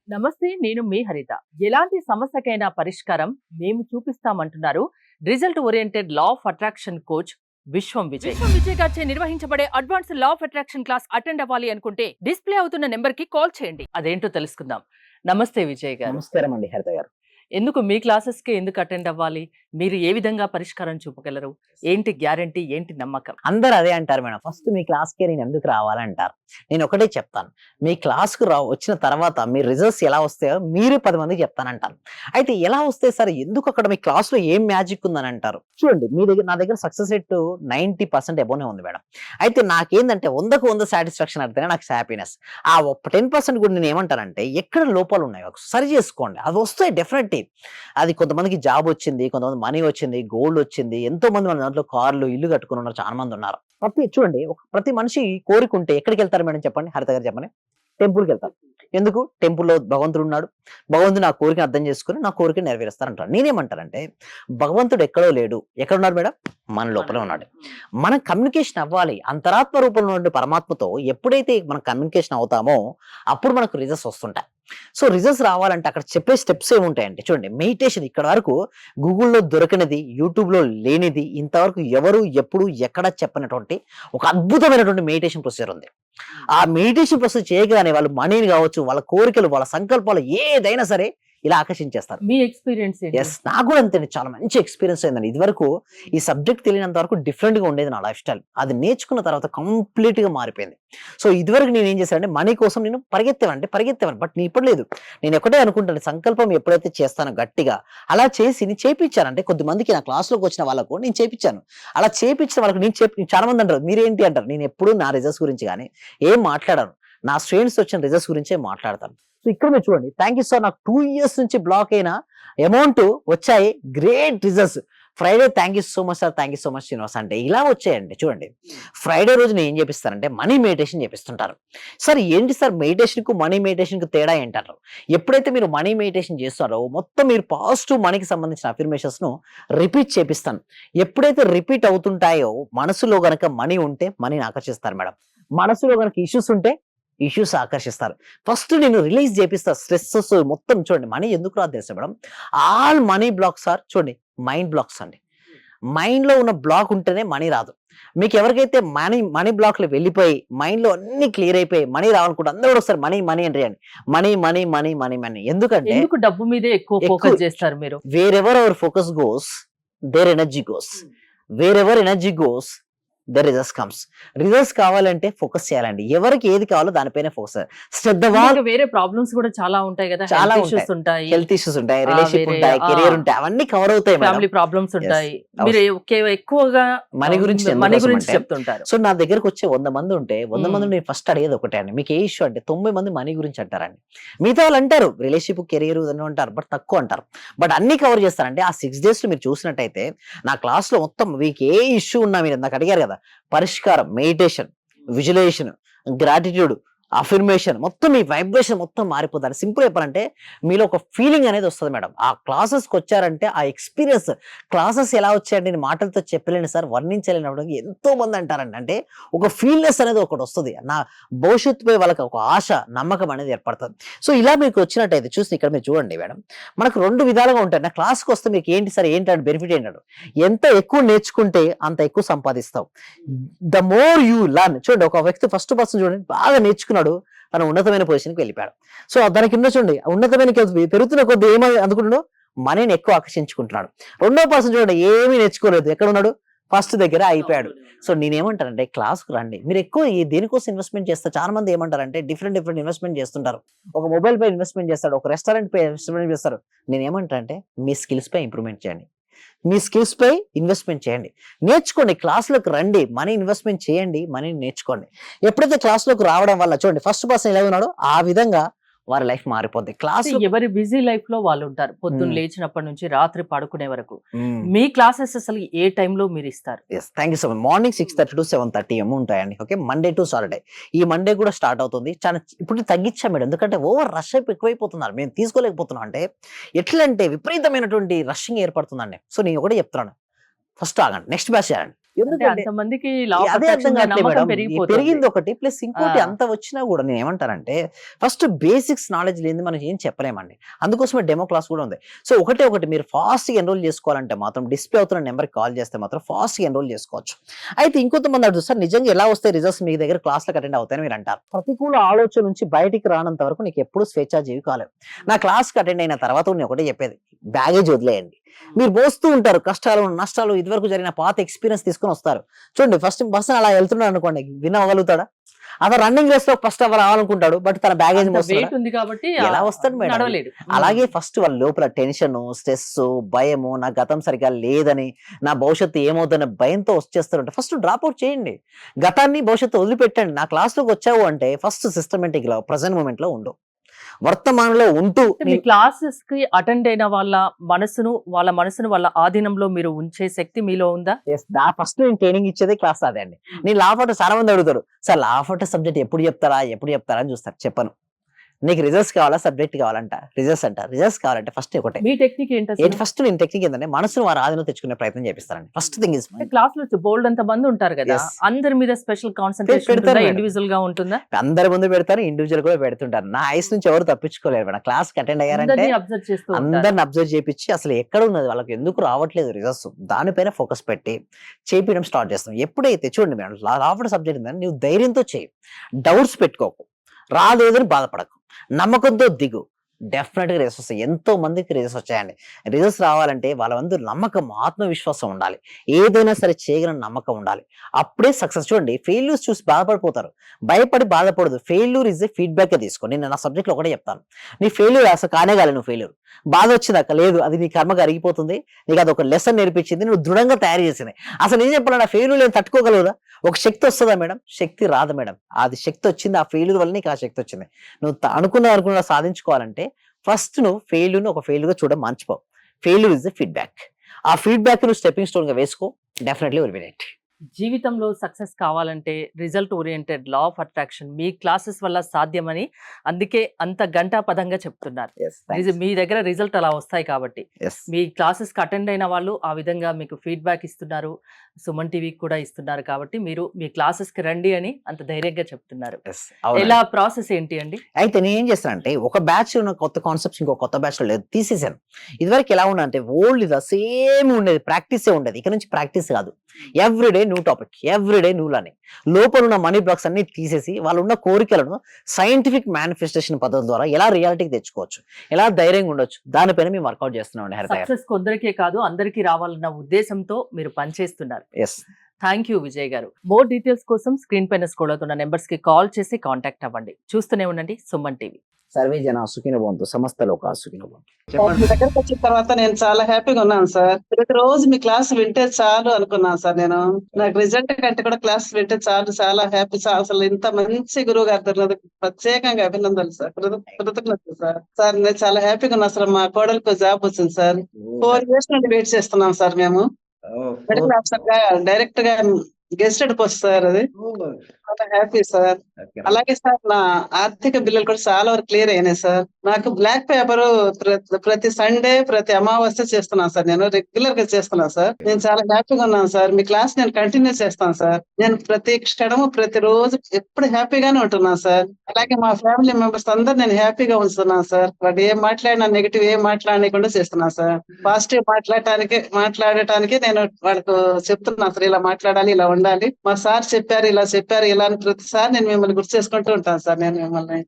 నమస్తే, నేను మీ హరిత. ఎలాంటి సమస్యకైనా పరిష్కారం మేము చూపిస్తామంటున్నారు result oriented law of attraction coach Vishwam Vijay. Vishwam Vijay గారిచే నిర్వహించబడే advance law of attraction class attend అవ్వాలి అనుకుంటే డిస్ప్లే అవుతున్న నెంబర్ కి కాల్ చేయండి. అదేంటో తెలుసుకుందాం. నమస్తే విజయ్ గారు. నమస్కారం అండి హరిత గారు. ఎందుకు మీ క్లాసెస్ కి ఎందుకు అటెండ్ అవ్వాలి? మీరు ఏ విధంగా పరిష్కారం చూపగలరు? ఏంటి గ్యారంటీ, ఏంటి నమ్మకం? అందరూ అదే అంటారు మేడం. ఫస్ట్ మీ క్లాస్‌కే నేను ఎందుకు రావాలంటారు. నేను ఒకటే చెప్తాను. మీ క్లాస్‌కు వచ్చిన తర్వాత మీ రిజల్ట్స్ ఎలా వస్తాయో మీరు 10 మందికి చెప్తానంటాను. అయితే ఎలా వస్తాయి సార్? ఎందుకు అక్కడ మీ క్లాస్‌లో ఏం మ్యాజిక్ ఉందని అంటారు. చూడండి నా దగ్గర సక్సెస్ రేట్ 90% అబోనే ఉంది మేడం. అయితే నాకేందంటే 100కు 100 సాటిస్ఫాక్షన్ అంటేనే నాకు హ్యాపీనెస్. ఆ 10% కూడా నేను ఏమంటానంటే ఎక్కడ లోపాలు ఉన్నాయో సరి చేసుకోండి. అది వస్తాయి డెఫినెట్‌లీ. అది కొంతమందికి జాబ్ వచ్చింది, కొంతమంది మనీ వచ్చింది, గోల్డ్ వచ్చింది. ఎంతో మంది మన దాంట్లో కార్లు, ఇల్లు కట్టుకుని ఉన్నారు. చాలా మంది ఉన్నారు. చూడండి ప్రతి మనిషి కోరికుంటే ఎక్కడికి వెళ్తారు మేడం చెప్పండి? హరిత గారు చెప్పండి. టెంపుల్‌కి వెళ్తారు. ఎందుకు? టెంపుల్‌లో భగవంతుడు ఉన్నాడు. భగవంతుడు నా కోరికను అర్థం చేసుకొని నా కోరికను నెరవేరుస్తారంటారు. నేనేమంటానంటే భగవంతుడు ఎక్కడో లేడు. ఎక్కడున్నాడు మేడం? మన లోపలే ఉన్నాడు. మనం కమ్యూనికేషన్ అవ్వాలి. అంతరాత్మ రూపంలో ఉండే పరమాత్మతో ఎప్పుడైతే మనం కమ్యూనికేషన్ అవుతామో అప్పుడు మనకు రిజల్ట్స్ వస్తుంటాయి. సో రిజల్ట్స్ రావాలంటే అక్కడ చెప్పే స్టెప్స్ ఏముంటాయంటే చూడండి, మెడిటేషన్ ఇక్కడ వరకు గూగుల్‌లో దొరకనిది, యూట్యూబ్‌లో లేనిది, ఇంతవరకు ఎవరు ఎప్పుడు ఎక్కడ చెప్పనటువంటి ఒక అద్భుతమైనటువంటి మెడిటేషన్ ప్రొసీజర్ ఉంది. ఆ మెడిటేషన్ ప్రొసీజర్ చేయగానే వాళ్ళు మనీని కావచ్చు, వాళ్ళ కోరికలు, వాళ్ళ సంకల్పాలు ఏదైనా సరే ఇలా ఆకర్షించేస్తారు. మీ ఎక్స్‌పీరియన్స్ ఏంటి? యెస్. నాకు కూడా అంతేనండి. చాలా మంచి ఎక్స్‌పీరియన్స్ అయిందండి. ఇదివరకు ఈ సబ్జెక్ట్ తెలియనంత వరకు డిఫరెంట్‌గా ఉండేది నా లైఫ్ స్టైల్. అది నేర్చుకున్న తర్వాత కంప్లీట్‌గా మారిపోయింది. సో ఇదివరకు నేనేం చేశానంటే మనీ కోసం నేను పరిగెత్తేవాడిని. బట్ నేను ఇప్పుడు లేదు. నేను ఒకటే అనుకుంటాను, సంకల్పం ఎప్పుడైతే చేస్తానో గట్టిగా అలా చేసి నేను చేపిచ్చానంటే కొద్దిమందికి నా క్లాస్‌లోకి వచ్చిన వాళ్ళకు నేను చేపిచ్చాను. అలా చేపిచ్చిన వాళ్ళకి చాలా మంది అంటారు మీరేంటి అంటారు. నేను ఎప్పుడు నా రిజల్ట్స్ గురించి గాని ఏం మాట్లాడను. నా స్టూడెంట్స్ వచ్చిన రిజల్ట్స్ గురించే మాట్లాడతాను. సో ఇక్కడ మీరు చూడండి, థ్యాంక్ యూ సార్. నాకు 2 ఇయర్స్ నుంచి బ్లాక్ అయిన అమౌంట్ వచ్చాయి. Great results. Friday thank you so much sir, thank you so much Srinivas అంటే ఇలా వచ్చాయండి. చూడండి ఫ్రైడే రోజు నేను ఏం చేపిస్తానంటే మనీ మెడిటేషన్ చేపిస్తుంటారు. సార్ ఏంటి సార్ మెడిటేషన్కు మనీ మెడిటేషన్కు తేడా ఏంటారు? ఎప్పుడైతే మీరు మనీ మెడిటేషన్ చేస్తారో మొత్తం మీరు పాజిటివ్ మనీకి సంబంధించిన అఫర్మేషన్స్ ను రిపీట్ చేపిస్తాను. ఎప్పుడైతే రిపీట్ అవుతుంటాయో మనసులో గనక మనీ ఉంటే మనీని ఆకర్షిస్తారు మేడం. మనసులో గనక ఇష్యూస్ ఉంటే ఇష్యూస్ ఆకర్షిస్తారు. ఫస్ట్ నేను రిలీజ్ చేపిస్తా స్ట్రెస్సెస్ మొత్తం. చూడండి మనీ ఎందుకు రాదు తెలుసా madam? All money blocks are చూడండి మైండ్ బ్లాక్స్ అండి. మైండ్ లో ఉన్న బ్లాక్ ఉంటేనే మనీ రాదు. మీకు ఎవరికైతే మనీ బ్లాక్ లో వెళ్ళిపోయి మైండ్ లో అన్ని క్లియర్ అయిపోయి మనీ రావాలనుకుంటే అందరూ కూడా వస్తారు మనీ మనీ అంటే మనీ. ఎందుకంటే ఎందుకు డబ్బు మీదే ఎక్కువ ఫోకస్ చేస్తారు మీరు? Wear ever our focus goes there energy goes. Wear ever energy goes the results comes. Results కావాలంటే ఫోకస్ చేయాలండి. ఎవరికి ఏది కావాలో దానిపైనే ఫోకస్. వేరే ప్రాబ్లమ్స్ కూడా చాలా ఉంటాయి కదా. చాలా ఉంటాయి, హెల్త్ ఇష్యూస్ ఉంటాయి, రిలేషన్షిప్ ఉంటాయి, కెరీర్ ఉంటాయి, అవన్నీ కవర్ అవుతాయి. ఫ్యామిలీ ప్రాబ్లమ్స్ ఉంటాయి. మీరు ఎక్కువగా మనీ గురించి చెప్తుంటారు. సో నా దగ్గరకు వచ్చే 100 మంది ఉంటే 100 మంది నేను ఫస్ట్ అడిగేది ఒకటే అండి, మీకు ఏ ఇష్యూ అంటే 90 మంది మనీ గురించి అంటారండి. మిగతా వాళ్ళు అంటారు రిలేషన్షిప్, కెరీర్ అని అంటారు, బట్ తక్కువ అంటారు. బట్ అన్ని కవర్ చేస్తారంటే ఆ 6 days లో మీరు చూసినట్టయితే నా క్లాస్ లో మొత్తం మీకు ఏ ఇష్యూ ఉన్నా మీరు నాకు అడిగారు కదా, పరిష్కారం, మెడిటేషన్, విజువలైజేషన్, గ్రాటిట్యూడ్, అఫర్మేషన్ మొత్తం మీ వైబ్రేషన్ మొత్తం మారిపోతారు. సింపుల్ చెప్పాలంటే మీలో ఒక ఫీలింగ్ అనేది వస్తుంది మేడం. ఆ క్లాసెస్కి వచ్చారంటే ఆ ఎక్స్పీరియన్స్. క్లాసెస్ ఎలా వచ్చాయంటే నేను మాటలతో చెప్పలేను సార్, వర్ణించలేనప్పుడు ఎంతో మంది అంటారండి. అంటే ఒక ఫీల్నెస్ అనేది ఒకటి వస్తుంది. నా భవిష్యత్తుపై వాళ్ళకి ఒక ఆశ, నమ్మకం అనేది ఏర్పడుతుంది. సో ఇలా మీకు వచ్చినట్టయితే చూసి ఇక్కడ మీరు చూడండి మేడం, మనకు 2 విధాలుగా ఉంటాయి. నా క్లాస్కి వస్తే మీకు ఏంటి సార్ ఏంటంటే బెనిఫిట్ ఏంటంటే ఎంత ఎక్కువ నేర్చుకుంటే అంత ఎక్కువ సంపాదిస్తావు. The more you learn. చూడండి ఒక వ్యక్తి ఫస్ట్ పర్సన్ చూడండి బాగా నేర్చుకున్నాడు, తన ఉన్నతమైన పొజిషన్కి వెళ్ళిపోయాడు. సో దానికి కింద చూడండి ఉన్నతమైన పెరుగుతున్న కొద్ది ఏమని అనుకుంటున్నాడు, మనీని ఎక్కువ ఆకర్షించుకుంటున్నాడు. రెండో పర్సన్ చూడండి ఏమీ నేర్చుకోలేదు, ఎక్కడ ఉన్నాడు, ఫస్ట్ దగ్గర అయిపోయాడు. సో నేనేమంటానంటే క్లాస్కు రండి. మీరు ఎక్కువ దేనికోసం ఇన్వెస్ట్మెంట్ చేస్తారు? చాలా మంది ఏమంటారంటే డిఫరెంట్ ఇన్వెస్ట్మెంట్ చేస్తుంటారు. ఒక మొబైల్ పై ఇన్వెస్ట్మెంట్ చేస్తాడు, ఒక రెస్టారెంట్ పై ఇన్వెస్ట్మెంట్ చేస్తారు. నేనేమంటానంటే మీ స్కిల్స్ పై ఇంప్రూవ్మెంట్ చేయండి, మీ స్కిల్స్ పై ఇన్వెస్ట్మెంట్ చేయండి, నేర్చుకోండి. క్లాసులకు రండి, మనీ ఇన్వెస్ట్మెంట్ చేయండి, మనీని నేర్చుకోండి. ఎప్పుడైతే క్లాసులోకి రావడం వల్ల చూడండి ఫస్ట్ పర్సన్ ఎలా ఉన్నాడో ఆ విధంగా వారి లైఫ్ మారిపోద్ది. క్లాస్ ఎవరి బిజీ లైఫ్ లో వాళ్ళు ఉంటారు. పొద్దున్న లేచినప్పటి నుంచి రాత్రి పడుకునే వరకు మీ క్లాసెస్ అసలు ఏ టైంలో మీరు ఇస్తారు? Thank you so much. Morning 6:30 to 7:30 ఉంటాయండి. Okay, Monday to Saturday. ఈ మండే కూడా స్టార్ట్ అవుతుంది. చాలా ఇప్పుడు తగ్గించాం మేడం, ఎందుకంటే ఓవర్ రష్ ఎక్కువైపోతున్నారు, మేము తీసుకోలేకపోతున్నాం. అంటే ఎట్లా అంటే విపరీతమైనటువంటి రషింగ్ ఏర్పడుతుందండి. సో నేను ఒకటే చెప్తున్నాను, ఫస్ట్ ఆగండి, నెక్స్ట్ బ్యాచ్ చేయండి. ఎందుకంటే అంతమందికి లా ఆఫ్ అదే అర్థం అట్రాక్షన్ కావట్లేదు నమ్మకం మేడం. పెరిగిపోతుంది. పెరిగింది ఒకటి ప్లస్ ఇంకోటి ఆ. అంత వచ్చినా కూడా నేను ఏమంటానంటే ఫస్ట్ బేసిక్స్ నాలెడ్జ్ లేని మనం ఏం చెప్పలేమండి. అందుకోసమే డెమో క్లాస్ కూడా ఉంది. సో ఒకటి మీరు ఫాస్ట్ గా ఎన్రోల్ చేసుకోవాలంటే మాత్రం డిస్ప్లే అవుతున్న నెంబర్ కాల్ చేస్తే మాత్రం ఫాస్ట్ గా ఎన్రోల్ చేసుకోవచ్చు. అయితే ఇంకొంతమంది అడుగుతారు సార్ నిజంగా ఎలా వస్తాయి రిజల్ట్స్ మీ దగ్గర క్లాస్లకు అటెండ్ అవుతాయని మీరు అంటారు. ప్రతికూల ఆలోచన నుంచి బయటికి రానంత వరకు నీకు ఎప్పుడు స్వేచ్ఛాజీవి కాలేవు. నా క్లాస్కి అటెండ్ అయిన తర్వాత నేను ఒకటే చెప్పేది, బ్యాగేజ్ వదిలేయండి. మీరు మోస్తూ ఉంటారు కష్టాలు నష్టాలు, ఇదివరకు జరిగిన పాత ఎక్స్పీరియన్స్ తీసుకొని వస్తారు. చూడండి ఫస్ట్ పర్సన్ అలా వెళ్తున్నాడు అనుకోండి, విన్ అవ్వగలుగుతాడా? అతను రన్నింగ్ రేస్ లో ఫస్ట్ ఎవరు రావాలనుకుంటాడు, బట్ తన బ్యాగేజ్ వెయిట్ ఉంది కాబట్టి ఎలా వస్తాడు మేడం? నడవలేడు. అలాగే ఫస్ట్ వాళ్ళ లోపల టెన్షన్, స్ట్రెస్, భయము, నా గతం సరిగా లేదని, నా భవిష్యత్తు ఏమవుతుందనే భయంతో వచ్చేస్తారంటే ఫస్ట్ డ్రాప్ అవుట్ చేయండి. గతాన్ని భవిష్యత్తు వదిలిపెట్టండి. నా క్లాస్ లోకి వచ్చావు అంటే ఫస్ట్ సిస్టమేటిక్ గా ప్రజెంట్ మూమెంట్ లో ఉండు, వర్తమానంలో ఉంటూ మీ క్లాసెస్ కి అటెండ్ అయిన వాళ్ళ మనసును వాళ్ళ ఆధీనంలో మీరు ఉంచే శక్తి మీలో ఉందా? ఫస్ట్ నేను ట్రైనింగ్ ఇచ్చేది క్లాస్ అదే అండి. నేను లా ఫోటో చాలా మంది అడుగుతారు, సార్ లా ఫోటో సబ్జెక్ట్ ఎప్పుడు చెప్తారా అని చూస్తారు. చెప్పను. నీకు రిజల్ట్స్ కావాలా సబ్జెక్ట్ కావాలంట, రిజల్ట్స్ కావాలంటే ఫస్ట్ ఒకటే. మీ టెక్నిక్ ఏంటి? ఫస్ట్ నేను టెక్నిక్ ఏంటంటే మనసును వారి ఆధీనంలో తెచ్చుకునే ప్రయత్నం చేపిస్తానండి. ఫస్ట్ థింగ్ ఇస్ క్లాస్ లో బోల్డ్ అంత మంది ఉంటారు కదా, Yes. అందరి మీద స్పెషల్ కాన్సంట్రేషన్ పెడతారు మేడం. ఇండివిజువల్ గా ఉంటుందా? అందరి ముందు పెడతారు, ఇండివిజువల్ కూడా పెడుతుంటారు. నా ఐస్ నుంచి ఎవరు తప్పించుకోలేరు మేడం. క్లాస్ కి అటెండ్ అయ్యారంటే అందరినీ అబ్జర్వ్ చేస్తూ ఉంటారు. అందరిని అబ్జర్వ్ చేపించి అసలు ఎక్కడ ఉన్నది వాళ్ళకి ఎందుకు రావట్లేదు రిజల్ట్స్, దానిపైన ఫోకస్ పెట్టి చేపించడం స్టార్ట్ చేస్తాం. ఎప్పుడైతే చూడండి మేడం రావడం సబ్జెక్ట్ ఉందని నువ్వు ధైర్యంతో చేయి, డౌట్స్ పెట్టుకోకు, రాలేదని బాధపడకు, నమ్మకంతో దిగు, డెఫినెట్ గా రిజల్ట్స్ వస్తాయి. ఎంతో మందికి రిజల్ట్స్ వచ్చాయండి. రిజల్ట్స్ రావాలంటే వాళ్ళ ముందు నమ్మకం, ఆత్మవిశ్వాసం ఉండాలి, ఏదైనా సరే చేయగలని నమ్మకం ఉండాలి, అప్పుడే సక్సెస్. చూడండి ఫెయిల్యూర్స్ చూసి బాధపడిపోతారు, భయపడి బాధపడదు. ఫెయిల్యూర్ ఇస్ ఏ ఫీడ్బ్యాక్ గా తీసుకో. నేను నా సబ్జెక్ట్ లో ఒకటే చెప్తాను, నీ ఫెయిల్యూర్ అసలు కానే కాలే, నువ్వు ఫెయిల్యూర్ బాధ వచ్చిందాక లేదు, అది నీ కర్మగా అరిగిపోతుంది, నీకు అది ఒక లెసన్ నేర్పించింది, నువ్వు దృఢంగా తయారు చేసింది. అసలు నేను చెప్పాలన్నా ఫెయిల్యూర్ నేను తట్టుకోగలదా? ఒక శక్తి వస్తుందా మేడం? శక్తి రాదు మేడం. అది శక్తి వచ్చింది, ఆ ఫెయిల్యూర్ వల్ల నీకు ఆ శక్తి వచ్చింది. నువ్వు అనుకున్న సాధించుకోవాలంటే ఫస్ట్ నువ్వు ఫెయిల్యూర్ ఒక ఫెయిల్యూర్ గా చూడడం మర్చిపో. Failure is the feedback. ఆ ఫీడ్బ్యాక్ నువ్వు స్టెప్పింగ్ స్టోన్ గా వేసుకో, డెఫినెట్లీ విల్ విన్ ఇట్. జీవితంలో సక్సెస్ కావాలంటే result oriented law of attraction me classes వల్ల సాధ్యమని అందుకే అంత గంటా పదంగా చెప్తున్నారు. మీ దగ్గర రిజల్ట్ అలా వస్తాయి కాబట్టి మీ క్లాసెస్ కి అటెండ్ అయిన వాళ్ళు ఆ విధంగా మీకు ఫీడ్బ్యాక్ ఇస్తున్నారు, సుమన్ టీవీకి కూడా ఇస్తున్నారు కాబట్టి మీరు మీ క్లాసెస్ కి రండి అని అంత ధైర్యంగా చెప్తున్నారు. ఎలా ప్రాసెస్ ఏంటి అండి? అయితే నేను ఏం చేస్తానంటే ఒక బ్యాచ్ ఉన్న కొత్త కాన్సెప్ట్స్ ఇంకో కొత్త బ్యాచ్ లో లేదు, తీసేసాను. ఇదివరకు ఎలా ఉండంటే ఓల్డ్ ఇదా సేమ్ ఉండేది, ప్రాక్టీసే ఉండేది. ఇక్కడ నుంచి ప్రాక్టీస్ కాదు, everyday new topic, everyday new learning. లోపల ఉన్న మనీ బ్లాక్స్ అన్ని తీసేసి వాళ్ళు ఉన్న కోరికలను సైంటిఫిక్ మేనిఫెస్టేషన్ పద్ధతి ద్వారా ఎలా రియాలిటీకి తెచ్చుకోవచ్చు, ఎలా ధైర్యంగా ఉండొచ్చు, దానిపైన మేము వర్కౌట్ చేస్తున్నాం. సక్సెస్ కొందరికే కాదు అందరికీ రావాలన్న ఉద్దేశంతో మీరు పనిచేస్తున్నారు. థ్యాంక్ యూ విజయ్ గారు. మోర్ డీటెయిల్స్ కోసం స్క్రీన్ పైన స్క్రోల్ అవుతున్న నెంబర్స్ కి కాల్ చేసి కాంటాక్ట్ అవ్వండి. చూస్తూనే ఉండండి సుమన్ టీవీ. సర్వే జన సుఖినో భవంతు, సమస్త లోకా సుఖినో భవంతు. మీ దగ్గరకు వచ్చిన తర్వాత నేను చాలా హ్యాపీగా ఉన్నాను సార్. ప్రతిరోజు మీ క్లాస్ వింటే చాలు అనుకున్నాను సార్. నేను నాకు రిజల్ట్ కంటే కూడా క్లాస్ వింటే చాలు, చాలా హ్యాపీ సార్. అసలు ఇంత మంచి గురువు గారు దొరికినందుకు ప్రత్యేకంగా అభినందనలు సార్, కృతజ్ఞతలు సార్. సార్ నేను చాలా హ్యాపీగా ఉన్నా సార్. మా కోడలికి జాబ్ వచ్చింది సార్. 4 years నుండి వెయిట్ చేస్తున్నాం సార్. మేము మెడికల్ ఆఫీసర్ గా డైరెక్ట్ గా గెస్టెడ్ పోస్ట్ సార్. అది చాలా హ్యాపీ సార్. అలాగే సార్ నా ఆర్థిక బిల్లులు కూడా చాలా వరకు క్లియర్ అయినాయి సార్. నాకు బ్లాక్ పేపర్ ప్రతి సండే ప్రతి అమావాస్య చేస్తున్నాను సార్. నేను రెగ్యులర్ గా చేస్తున్నాను సార్. నేను చాలా హ్యాపీగా ఉన్నాను సార్. మీ క్లాస్ నేను కంటిన్యూ చేస్తాను సార్. నేను ప్రతి క్షణము ప్రతి రోజు ఎప్పుడు హ్యాపీగానే ఉంటున్నాను సార్. అలాగే మా ఫ్యామిలీ మెంబర్స్ అందరు నేను హ్యాపీగా ఉంచుతున్నాను సార్. వాడు ఏం మాట్లాడినా నెగిటివ్ ఏం మాట్లాడకుండా చేస్తున్నాను సార్. పాజిటివ్ మాట్లాడటానికి నేను వాళ్ళకు చెప్తున్నాను సార్, ఇలా మాట్లాడాలి, ఇలా ఉండాలి, మా సార్ చెప్పారు, ఇలా చెప్పారు, ఇలా అని ప్రతిసారి నేను మిమ్మల్ని గుర్తు చేసుకుంటూ ఉంటాను సార్. నేను మిమ్మల్ని